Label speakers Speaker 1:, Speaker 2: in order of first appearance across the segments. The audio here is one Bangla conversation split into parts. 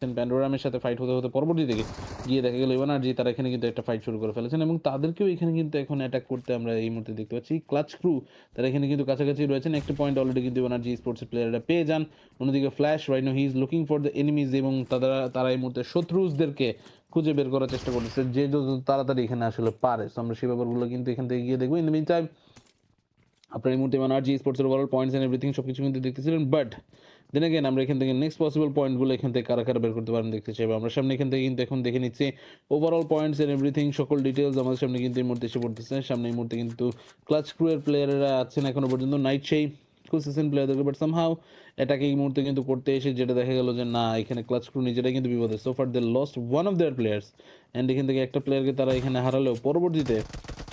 Speaker 1: প্যান্ডোরামের সাথে ফাইট হতে পরবর্তী দিকে গিয়ে দেখা গেল এনার্জি তারা এখানে কিন্তু একটা ফাইট শুরু করে ফেলেছেন এবং তাদেরকেও এখানে কিন্তু এখন অ্যাটাক করতে আমরা এই মুহূর্তে দেখতে পাচ্ছি। ক্লাচ ক্রু তারা এখানে কিন্তু কাছাকাছি রয়েছেন। একটা পয়েন্ট অলরেডি কিন্তু এনার্জি স্পোর্টস এর প্লেয়াররা পেয়ে যান। অন্যদিকে flash right now he is looking for the enemies এবং তারা এই মুহূর্তে শত্রুদেরকে খুঁজে বের করার চেষ্টা করতেছে যে যত তাড়াতাড়ি এখানে আসলে পারে। সো আমরা সেই ব্যাপারগুলো কিন্তু এখান থেকে গিয়ে দেখব। ইন দ্য মিন টাইম আপনার এই মুহূর্তে এনার্জি স্পোর্টস এর ওভারঅল পয়েন্টস এন্ড এভরিথিং সবকিছু কিন্তু দেখতেছিলেন। বাট দেন এগেইন আমরা এখান থেকে নেক্সট পসিবল পয়েন্টগুলো এখান থেকে কারা বের করতে পারেন দেখতে চাইবো। আমরা সামনে এখান থেকে কিন্তু এখন দেখে নিচ্ছি ওভারঅল পয়েন্টস এন্ড এভরিথিং সকল ডিটেইলস আমাদের সামনে কিন্তু এই মুহূর্তে এসে পড়তেছে। সামনে এই মুহূর্তে কিন্তু ক্লাচ ক্রু এর প্লেয়াররা আছেন এখনো পর্যন্ত নাইট সেই কোসিসেন প্লেয়ারদেরকে বাট সামহাউ এটাকে এই মুহূর্তে কিন্তু করতে এসে যেটা দেখা গেল যে না এখানে ক্লাচ ক্রু নিজেরাই কিন্তু বিপদে। So far they lost one of their players and এখান থেকে একটা প্লেয়ারকে তারা এখানে হারালেও পরবর্তীতে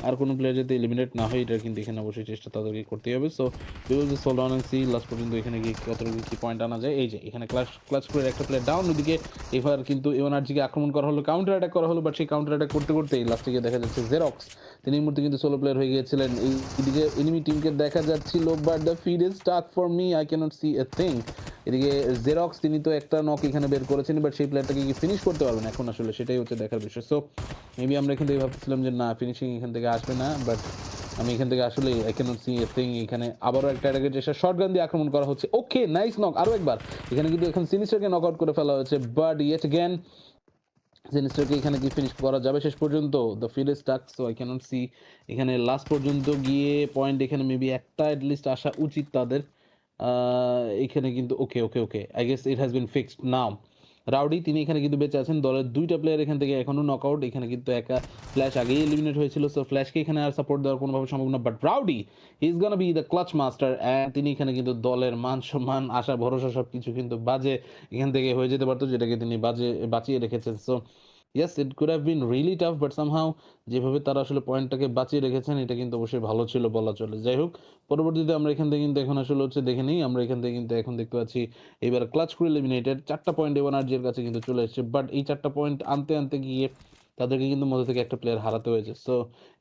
Speaker 1: আর কোনো প্লেয়ার যাতে এলিমিনেট না হয় এটা কিন্তু এখানে অবশ্যই চেষ্টা তাদেরকে করতেই হবে। So we will just hold on and see last পর্যন্ত এখানে গিয়ে কতটুকু কি পয়েন্ট আনা যায়। এই যে এখানে ক্লাচ করে একটা প্লেয়ার ডাউন, ওদিকে এবার কিন্তু এনার্জিকে আক্রমণ করা হলো, কাউন্টার অ্যাটাক করা হলো, বাট সেই কাউন্টার অ্যাটাক করতেই লাস্টে গিয়ে দেখা যাচ্ছে জেরক্স তিনি এই মুহূর্তে কিন্তু সোলো প্লেয়ার হয়ে গিয়েছিলেন। এইদিকে এনিমি টিমকে দেখা যাচ্ছিল but the feed is stuck for me, I can't see a thing. এদিকে জেরক্স তিনি তো একটা নক এখানে বের করেছেন বাট সেই প্লেয়ারটাকে কি ফিনিশ করতে পারবেন এখন আসলে সেটাই হচ্ছে দেখার বিষয়। সো মেবি আমরা এখান থেকে ভাবতেছিলাম যে না ফিনিশিং এখান থেকে আসবে না, বাট আমি এখান থেকে আসলে I can't see a thing. এখানে আবারও একটা অ্যাটাকের চেষ্টা, শটগান দিয়ে আক্রমণ করা হচ্ছে। ওকে নাইস নক, আরো একবার এখানে কিন্তু এখন সিনিস্টারকে নক আউট করে ফেলা হয়েছে বাট ইয়েট অ্যাগেন সিনিস্টারকে এখানে কি ফিনিশ করা যাবে শেষ পর্যন্ত? The field is stuck, so I can't see এখানে লাস্ট পর্যন্ত গিয়ে পয়েন্ট এখানে মেবি একটা এটলিস্ট আসা উচিত তাদের। এখানে কিন্তু okay I guess it has been fixed now. Rowdy তিনি এখানে কিন্তু বেঁচে আছেন। দলের ২ টা প্লেয়ার এখান থেকে এখনো নকআউট। এখানে কিন্তু একা ফ্ল্যাশ আগেই এলিমিনেট হয়েছিল। সো ফ্ল্যাশকে এখানে আর সাপোর্ট দেওয়ার কোনোভাবে সম্ভব না। But Rowdy he is gonna be the clutch master and তিনি এখানে কিন্তু দলের মান-সম্মান, আশা ভরসা সবকিছু কিন্তু বাজে এখান থেকে হয়ে যেতে পারত, যেটাকে তিনি বাঁচিয়ে রেখেছেন। So yes it could have been really tough but somehow যেভাবে তারা আসলে পয়েন্টটাকে বাঁচিয়ে রেখেছেন এটা কিন্তু অবশ্যই ভালো ছিল বলা চলে। যাই হোক পরবর্তীতে আমরা এখান থেকে কিন্তু এখন আসলে হচ্ছে দেখে নিই। আমরা এখান থেকে কিন্তু এখন দেখতে পাচ্ছি এবার ক্লাচ করে এলিমিনেটেড ৪ টা পয়েন্ট এনার্জির কাছে কিন্তু চলে এসেছে। বাট এই ৪ টা পয়েন্ট আনতে গিয়ে তাদেরকে কিন্তু মধ্যে থেকে একটা প্লেয়ার হারাতে হয়েছে। So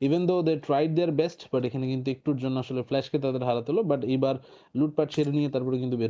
Speaker 1: even though they tried their best but এখানে কিন্তু একটুর জন্য আসলে ফ্ল্যাশকে তাদের হারাতে হলো। বাট এইবার লুটপাট সেরে নিয়ে তারপরে কিন্তু বের